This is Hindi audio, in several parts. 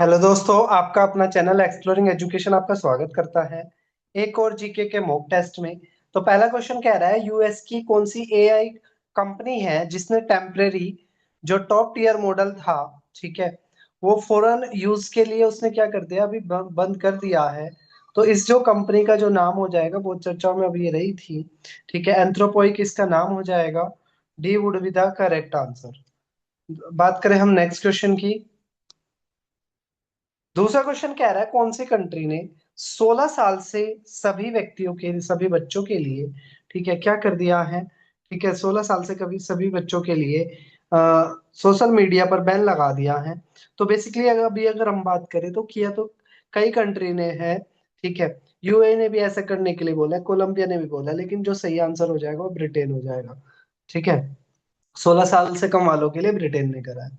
हेलो दोस्तों, आपका अपना चैनल एक्सप्लोरिंग एजुकेशन आपका स्वागत करता है एक और जीके के मॉक टेस्ट में। तो पहला क्वेश्चन कह रहा है, यूएस की कौन सी एआई कंपनी है जिसने टेम्परेरी जो टॉप टीयर मॉडल था, ठीक है, वो फॉरेन यूज के लिए उसने क्या कर दिया, अभी बंद कर दिया है। तो इस जो कंपनी का जो नाम हो जाएगा वो चर्चा में अभी रही थी, ठीक है, एंथ्रोपोइक इसका नाम हो जाएगा। D would be the correct answer. बात करें हम नेक्स्ट क्वेश्चन की। दूसरा क्वेश्चन कह रहा है, कौन सी कंट्री ने 16 साल से सभी व्यक्तियों के सभी बच्चों के लिए, ठीक है, क्या कर दिया है, ठीक है, 16 साल से कभी सभी बच्चों के लिए सोशल मीडिया पर बैन लगा दिया है। तो बेसिकली अगर हम बात करें तो किया तो कई कंट्री ने है, ठीक है। यूएई ने भी ऐसा करने के लिए बोला है, कोलंबिया ने भी बोला है, लेकिन जो सही आंसर हो जाएगा वो ब्रिटेन हो जाएगा, ठीक है। 16 साल से कम वालों के लिए ब्रिटेन ने करा है।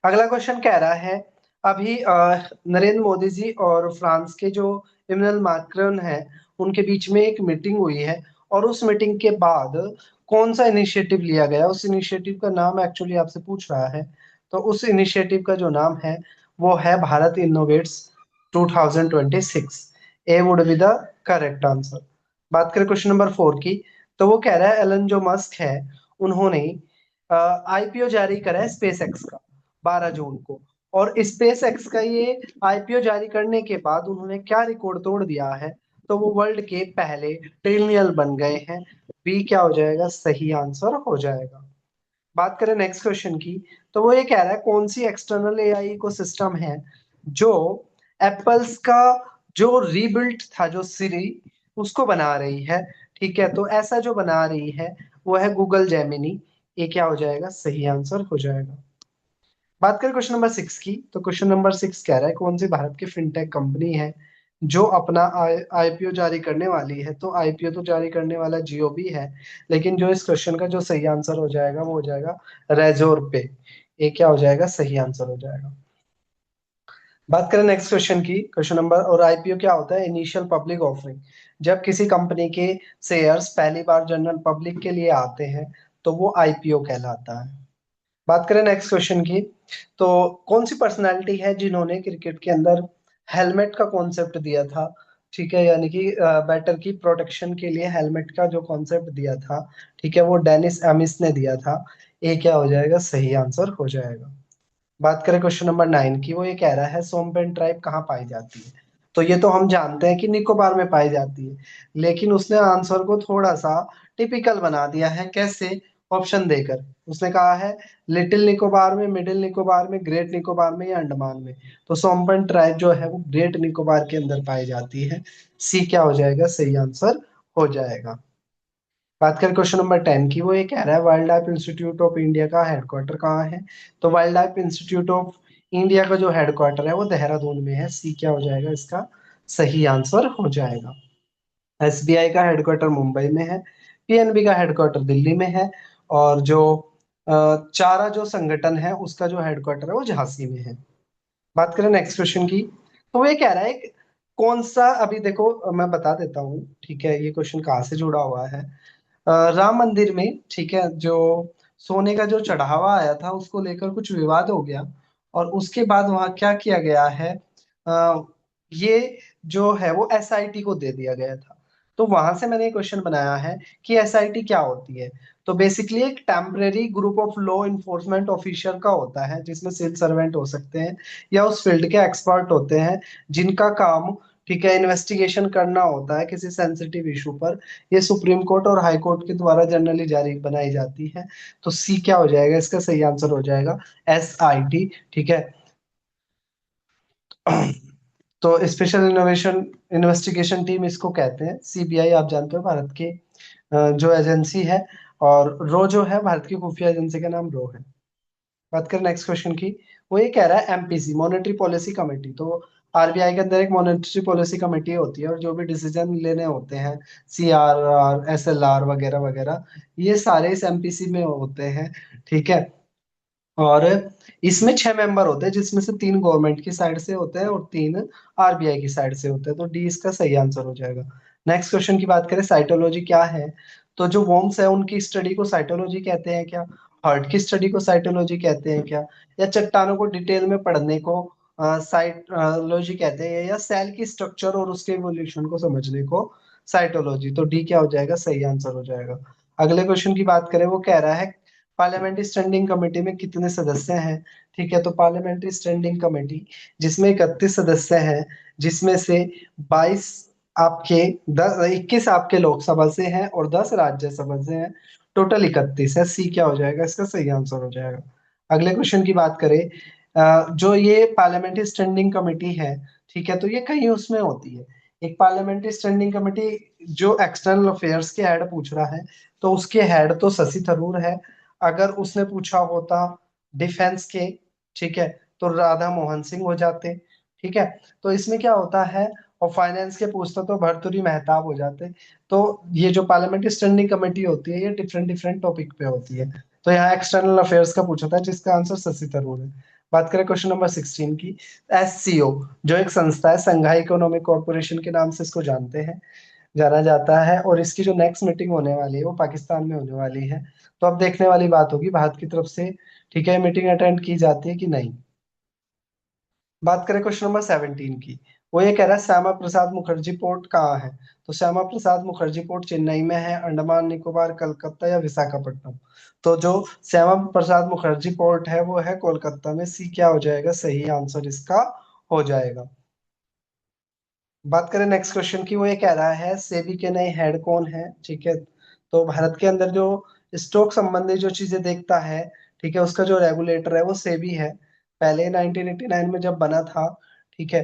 अगला क्वेश्चन कह रहा है, अभी नरेंद्र मोदी जी और फ्रांस के जो इमैनुअल मैक्रोन है, उनके बीच में एक मीटिंग हुई है। और उस मीटिंग के बाद कौन सा इनिशिएटिव लिया गया, उस इनिशिएटिव का नाम एक्चुअली आपसे पूछ रहा है। तो उस इनिशिएटिव का जो नाम है वो है Bharat innovates 2026। A would be the correct answer. बात करें क्वेश्चन नंबर 4 की। तो वो कह रहा है, एलन जो मस्क है, उन्होंने आईपीओ जारी करा है स्पेस एक्स का 12 जून को। और स्पेस एक्स का ये आईपीओ जारी करने के बाद उन्होंने क्या रिकॉर्ड तोड़ दिया है, तो वो वर्ल्ड के पहले ट्रिलियन बन गए हैं। बी क्या हो जाएगा, सही आंसर हो जाएगा। बात करें नेक्स्ट क्वेश्चन की। तो वो ये कह रहा है, कौन सी एक्सटर्नल एआई इकोसिस्टम है जो एप्पल्स का जो रीबिल्ट था जो सिरी, उसको बना रही है, ठीक है। तो ऐसा जो बना रही है वो है गूगल जेमिनी। ये क्या हो जाएगा, सही आंसर हो जाएगा। बात करें क्वेश्चन नंबर 6 की। तो क्वेश्चन नंबर 6 कह रहा है, कौन सी भारत की फिनटेक कंपनी है जो अपना आईपीओ जारी करने वाली है। तो आईपीओ तो जारी करने वाला जियो भी है, लेकिन जो इस क्वेश्चन का जो सही आंसर हो जाएगा वो हो जाएगा रेजोर पे। ये क्या हो जाएगा, सही आंसर हो जाएगा। बात करें नेक्स्ट क्वेश्चन की। क्वेश्चन नंबर, और आईपीओ क्या होता है, इनिशियल पब्लिक ऑफरिंग। जब किसी कंपनी के शेयर्स पहली बार जनरल पब्लिक के लिए आते हैं तो वो आईपीओ कहलाता है। बात करें नेक्स्ट क्वेश्चन की। तो कौन सी पर्सनालिटी है जिन्होंने क्रिकेट के अंदर हेलमेट का कॉन्सेप्ट दिया था, ठीक है, यानी कि बैटर की प्रोटेक्शन के लिए हेलमेट का जो कॉन्सेप्ट दिया था, ठीक है, वो डेनिस एमिस ने दिया था। ये क्या हो जाएगा, सही आंसर हो जाएगा। बात करें क्वेश्चन नंबर 9 की। वो ये कह रहा है, सोमपेन ट्राइब कहाँ पाई जाती है। तो ये तो हम जानते हैं कि निकोबार में पाई जाती है, लेकिन उसने आंसर को थोड़ा सा टिपिकल बना दिया है। कैसे, ऑप्शन देकर उसने कहा है लिटिल निकोबार में, मिडिल निकोबार में, ग्रेट निकोबार में या अंडमान में। तो सोमपेन ट्राइब जो है वो ग्रेट निकोबार के अंदर पाई जाती है। सी क्या हो जाएगा, सही आंसर हो जाएगा। बात करें क्वेश्चन नंबर 10 की। वो ये कह रहा है, wild life institute of India का हेडक्वार्टर कहाँ है। तो wild life institute of India का जो हेडक्वार्टर है वो देहरादून में है। सी क्या हो जाएगा, इसका सही आंसर हो जाएगा। एसबीआई का हेडक्वार्टर मुंबई में है, पीएनबी का हेडक्वार्टर दिल्ली में है, और जो चारा जो संगठन है उसका जो हेडक्वार्टर है वो झांसी में है। बात करें नेक्स्ट क्वेश्चन की। तो वो ये कह रहा है कि कौन सा, अभी देखो मैं बता देता हूँ, ठीक है, ये क्वेश्चन कहाँ से जुड़ा हुआ है। राम मंदिर में, ठीक है, जो सोने का जो चढ़ावा आया था उसको लेकर कुछ विवाद हो गया। और उसके बाद वहां क्या किया गया है, ये जो है वो एसआईटी को दे दिया गया था। तो वहां से मैंने क्वेश्चन बनाया है कि एसआईटी क्या होती है। तो बेसिकली एक temporary group of law enforcement officer का होता है, जिसमें सिविल सर्वेंट हो सकते हैं या उस फील्ड के एक्सपर्ट होते हैं, जिनका काम, ठीक है, इन्वेस्टिगेशन करना होता है किसी सेंसिटिव इशू पर। ये सुप्रीम कोर्ट और हाई कोर्ट के द्वारा जनरली जारी बनाई जाती है। तो सी क्या हो जाएगा, इसका सही आंसर हो जाएगा एसआईटी, ठीक है। तो स्पेशल इनोवेशन इन्वेस्टिगेशन टीम इसको कहते हैं। सीबीआई आप जानते हो भारत की जो एजेंसी है, और रो जो है भारत की खुफिया एजेंसी का नाम रो है। बात करें नेक्स्ट क्वेश्चन की। वो ये कह रहा है, एमपीसी मॉनेटरी पॉलिसी कमेटी। तो आरबीआई के अंदर एक मॉनेटरी पॉलिसी कमेटी होती है, और जो भी डिसीजन लेने होते हैं, सीआरआर, एसएलआर वगैरह वगैरह, ये सारे इस एमपीसी में होते हैं, ठीक है। और इसमें 6 मेंबर होते हैं, जिसमें से 3 गवर्नमेंट की साइड से होते हैं और 3 आरबीआई की साइड से होते हैं। तो डी इसका सही आंसर हो जाएगा। नेक्स्ट क्वेश्चन की बात करें, साइटोलॉजी क्या है। तो जो वॉर्म्स है उनकी स्टडी को साइटोलॉजी कहते हैं क्या, हार्ट की स्टडी को साइटोलॉजी कहते हैं क्या, या चट्टानों को डिटेल में पढ़ने को साइटोलॉजी कहते हैं, या सेल की स्ट्रक्चर और उसके इवोल्यूशन को समझने को साइटोलॉजी। तो डी क्या हो जाएगा, सही आंसर हो जाएगा। अगले क्वेश्चन की बात करें, वो कह रहा है पार्लियामेंट्री स्टैंडिंग कमेटी में कितने सदस्य हैं। ठीक है, तो पार्लियामेंट्री स्टैंडिंग कमेटी जिसमें 31 सदस्य हैं, जिसमें से 22 आपके 21 आपके लोकसभा से हैं और 10 राज्यसभा से हैं, टोटल 31 है। सी क्या हो जाएगा, इसका सही आंसर हो जाएगा। अगले क्वेश्चन की बात करें, जो ये पार्लियामेंट्री स्टैंडिंग कमेटी है, ठीक है, तो ये कहीं उसमें होती है। एक पार्लियामेंट्री स्टैंडिंग कमेटी जो एक्सटर्नल अफेयर्स के हेड पूछ रहा है, तो उसके हेड तो शशि थरूर है। अगर उसने पूछा होता डिफेंस के, ठीक है, तो राधा मोहन सिंह हो जाते। ठीक है, तो इसमें क्या होता है, और फाइनेंस के पूछता तो भर्तृहरि मेहताब हो जाते। तो ये जो पार्लियामेंट्री स्टैंडिंग कमेटी होती है, ये डिफरेंट डिफरेंट टॉपिक पे होती है। तो यहाँ एक्सटर्नल अफेयर्स का पूछा था, जिसका आंसर शशि थरूर है। बात करें क्वेश्चन नंबर 16 की। एससीओ जो एक संस्था है, संघाई इकोनॉमिक कॉर्पोरेशन के नाम से इसको जानते हैं, जाना जाता है, और इसकी जो नेक्स्ट मीटिंग होने वाली है वो पाकिस्तान में होने वाली है। तो अब देखने वाली बात होगी भारत की तरफ से, ठीक है, मीटिंग अटेंड की जाती है कि नहीं। बात करें क्वेश्चन नंबर 17 की। वो ये कह रहा है श्यामा प्रसाद मुखर्जी पोर्ट कहाँ है। तो श्यामा प्रसाद मुखर्जी पोर्ट चेन्नई में है, अंडमान निकोबार, कलकत्ता या विशाखापट्टनम। तो जो श्यामा प्रसाद मुखर्जी पोर्ट है वो है कोलकाता में। सी क्या हो जाएगा, सही आंसर इसका हो जाएगा। बात करें नेक्स्ट क्वेश्चन की। वो ये कह रहा है सेबी के नए हेड कौन है। ठीक है, तो भारत के अंदर जो स्टॉक संबंधी जो चीजें देखता है, ठीक है, उसका जो रेगुलेटर है वो सेबी है। पहले 1989 में जब बना था, ठीक है,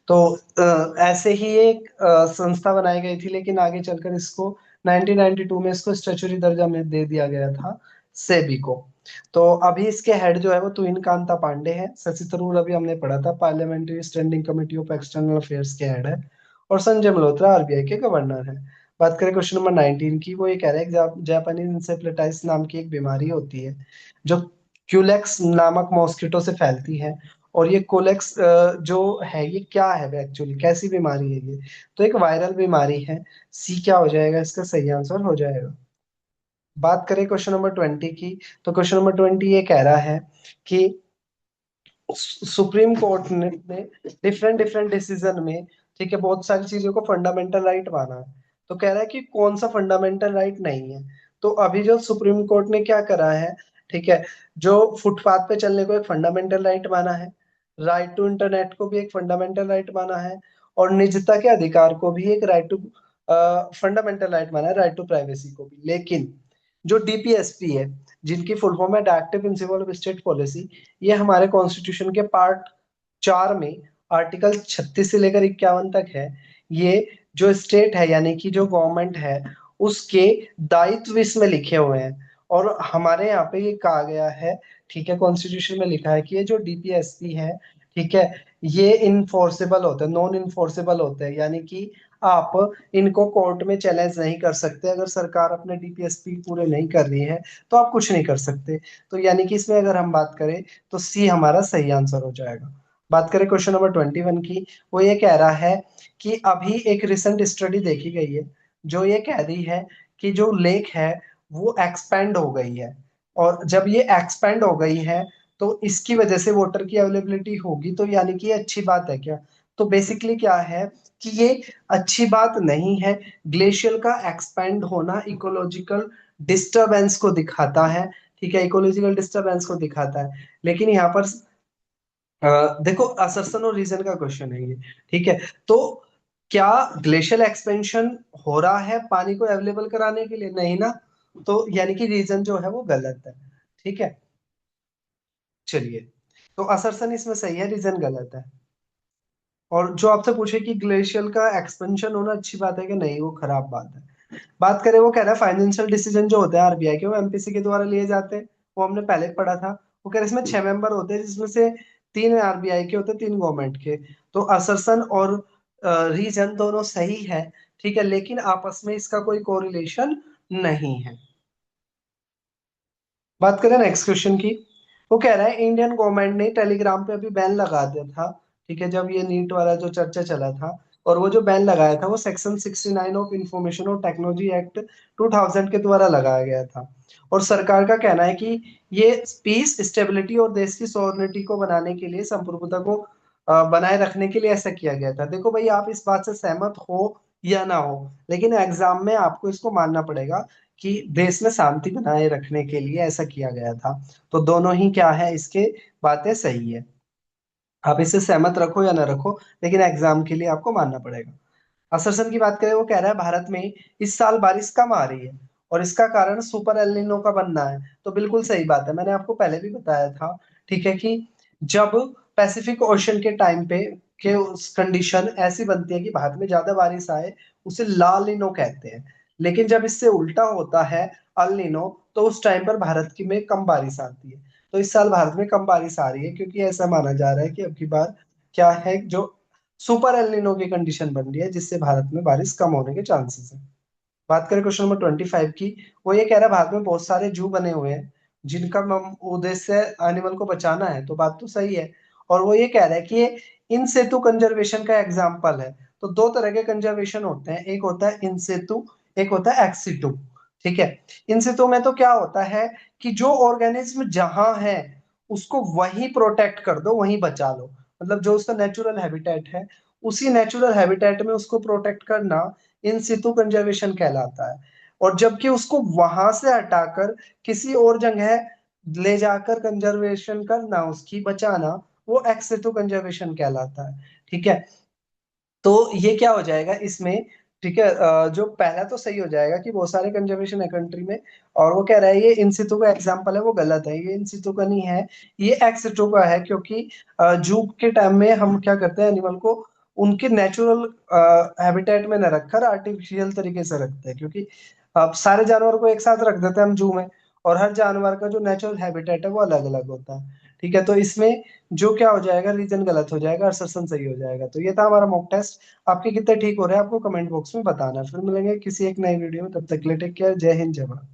तो ऐसे ही एक संस्था बनाई गई थी, लेकिन आगे चलकर इसको 1992 में इसको स्टैट्यूटरी दर्जा में दे दिया गया था, सेबी को। तो अभी इसके हेड जो है वो तुहिन कांता पांडे है। शशि थरूर अभी हमने पढ़ा था, parliamentary standing committee of external affairs के हेड है। और संजय मल्होत्रा आरबीआई के गवर्नर है। बात करें क्वेश्चन नंबर 19 की। वो ये कह रहा है कि जापानीज इंसेफ्लाइटिस नाम की एक बीमारी होती है, जो क्यूलेक्स नामक मॉस्किटो से फैलती है। और ये कोलेक्स जो है, ये क्या है एक्चुअली, कैसी बीमारी है ये। तो एक वायरल बीमारी है। सी क्या हो जाएगा, इसका सही आंसर हो जाएगा। बात करें क्वेश्चन नंबर 20 की। तो क्वेश्चन नंबर 20 ये कह रहा है कि सुप्रीम कोर्ट ने डिफरेंट डिफरेंट डिसीजन में, ठीक है, बहुत सारी चीजों को फंडामेंटल राइट माना है। तो कह रहा है कि कौन सा फंडामेंटल राइट नहीं है। तो अभी जो सुप्रीम कोर्ट ने क्या करा है, ठीक है, जो फुटपाथ पे चलने को एक फंडामेंटल राइट माना है, राइट टू इंटरनेट को भी एक फंडामेंटल राइट माना है, और निजता के अधिकार को भी एक राइट टू फंडामेंटल राइट माना है, राइट टू प्राइवेसी को भी। लेकिन जो डीपीएसपी है, जिनकी फुल फॉर्म है directive principle of state policy, ये हमारे कॉन्स्टिट्यूशन के पार्ट 4 में आर्टिकल 36 से लेकर 51 तक है। ये जो स्टेट है, यानी कि जो गवर्नमेंट है, उसके दायित्व इसमें लिखे हुए हैं। और हमारे यहाँ पे ये कहा गया है, ठीक है, कॉन्स्टिट्यूशन में लिखा है कि ये जो डीपीएसपी है, ठीक है, ये इनफोर्सेबल होता है, नॉन इनफोर्सेबल होता है, यानी कि आप इनको कोर्ट में चैलेंज नहीं कर सकते। अगर सरकार अपने डीपीएसपी पूरे नहीं कर रही है, तो आप कुछ नहीं कर सकते। तो यानी कि इसमें अगर हम बात करें, तो सी हमारा सही आंसर हो जाएगा। बात करें क्वेश्चन नंबर 21 की। वो ये कह रहा है कि अभी एक रिसेंट स्टडी देखी गई है, जो ये कह रही है कि जो लेक है वो एक्सपेंड हो गई है। और जब ये एक्सपेंड हो गई है, तो इसकी वजह से वाटर की अवेलेबिलिटी होगी। तो यानी कि ये अच्छी बात है क्या। तो बेसिकली क्या है कि ये अच्छी बात नहीं है। ग्लेशियर का एक्सपेंड होना इकोलॉजिकल डिस्टरबेंस को दिखाता है, ठीक है, इकोलॉजिकल डिस्टरबेंस को दिखाता है। लेकिन यहाँ पर देखो, असर्शन और रीजन का क्वेश्चन है ये, ठीक है। तो क्या ग्लेशियल एक्सपेंशन हो रहा है पानी को अवेलेबल कराने के लिए, नहीं ना। तो यानी कि रीजन जो है वो गलत है। ठीक है, चलिए, तो असर्शन इसमें सही है, रीजन गलत है। और जो आपसे पूछे कि ग्लेशियल का एक्सपेंशन होना अच्छी बात है कि नहीं, वो खराब बात है। बात करें, वो कह रहा है फाइनेंशियल डिसीजन जो होते हैं आरबीआई के, वो एमपीसी के द्वारा लिए जाते हैं। वो हमने पहले पढ़ा था। वो कह रहे हैं इसमें 6 मेंबर होते हैं, जिसमें से 3 आरबीआई के होते हैं, 3 गवर्नमेंट के। तो असर्सन और रीजन दोनों सही है, ठीक है, लेकिन आपस में इसका कोई कोरिलेशन नहीं है। बात करें नेक्स्ट क्वेश्चन की। वो कह रहा है इंडियन गवर्नमेंट ने टेलीग्राम पे अभी बैन लगा दिया था, ठीक है, जब ये नीट वाला जो चर्चा चला था। और वो जो बैन लगाया था वो सेक्शन 69 ऑफ इंफॉर्मेशन और टेक्नोलॉजी एक्ट 2000 के द्वारा लगाया गया था। और सरकार का कहना है कि ये पीस, स्टेबिलिटी और देश की सॉवरेनिटी को बनाने के लिए, संप्रभुता को बनाए रखने के लिए ऐसा किया गया था। देखो भाई, आप इस बात से सहमत हो या ना हो, लेकिन एग्जाम में आपको इसको मानना पड़ेगा कि देश में शांति बनाए रखने के लिए ऐसा किया गया था। तो दोनों ही क्या है, इसके बातें सही है। आप इससे सहमत रखो या ना रखो, लेकिन एग्जाम के लिए आपको मानना पड़ेगा। असरसन की बात करें, वो कह रहा है भारत में इस साल बारिश कम आ रही है और इसका कारण सुपर एलिनो का बनना है। तो बिल्कुल सही बात है, मैंने आपको पहले भी बताया था, ठीक है, कि जब पैसिफिक ओशन के टाइम पे के उस कंडीशन ऐसी बनती है कि भारत में ज्यादा बारिश आए, उसे ला लीनो कहते हैं। लेकिन जब इससे उल्टा होता है, अल नीनो, तो उस टाइम पर भारत की में कम बारिश आती है। तो इस साल भारत में कम बारिश आ रही है क्योंकि ऐसा माना जा रहा है कि अब की बार क्या है, जो सुपर एलिनो की कंडीशन बन रही है, जिससे भारत में बारिश कम होने के चांसेस है। बात करें क्वेश्चन नंबर 25 की, वो ये कह रहा है भारत में बहुत सारे जू बने हुए हैं जिनका उद्देश्य एनिमल को बचाना है। तो बात तो सही है। और वो ये कह रहा है कि ये इन सेतु कंजर्वेशन का एग्जाम्पल है। तो दो तरह के कंजर्वेशन होते हैं, एक होता है इन सेतु, एक होता है एक्स सितु। ठीक है। इन सितु में तो क्या होता है कि जो ऑर्गेनिज्म जहां है उसको वहीं प्रोटेक्ट कर दो, वहीं बचा लो। मतलब जो उसका नेचुरल हैबिटेट है, उसी नेचुरल हैबिटेट में उसको प्रोटेक्ट करना इन सितु कंजर्वेशन कहलाता है। और जबकि उसको वहां से हटाकर किसी और जगह ले जाकर कंजर्वेशन करना, उसकी बचाना, वो एक्स सितु कंजर्वेशन कहलाता है। ठीक है। तो ये क्या हो जाएगा इसमें, ठीक है, जो पहला तो सही हो जाएगा कि बहुत सारे कंजर्वेशन है कंट्री में। और वो कह रहा है ये इन सितु का एग्जांपल है, वो गलत है, ये इन सितु का नहीं है, ये एक्स सितु का है। क्योंकि जू के टाइम में हम क्या करते हैं, एनिमल को उनके नेचुरल हैबिटेट में न रखकर आर्टिफिशियल तरीके से रखते हैं। क्योंकि अब सारे जानवर को एक साथ रख देते हैं हम जू में, और हर जानवर का जो नेचुरल हैबिटेट है वो अलग अलग होता है। ठीक है। तो इसमें जो क्या हो जाएगा, रीजन गलत हो जाएगा और सेशन सही हो जाएगा। तो ये था हमारा मॉक टेस्ट। आपके कितने ठीक हो रहे हैं आपको कमेंट बॉक्स में बताना। फिर मिलेंगे किसी एक नई वीडियो में, तब तक के लिए टेक केयर, जय हिंद, जय भारत।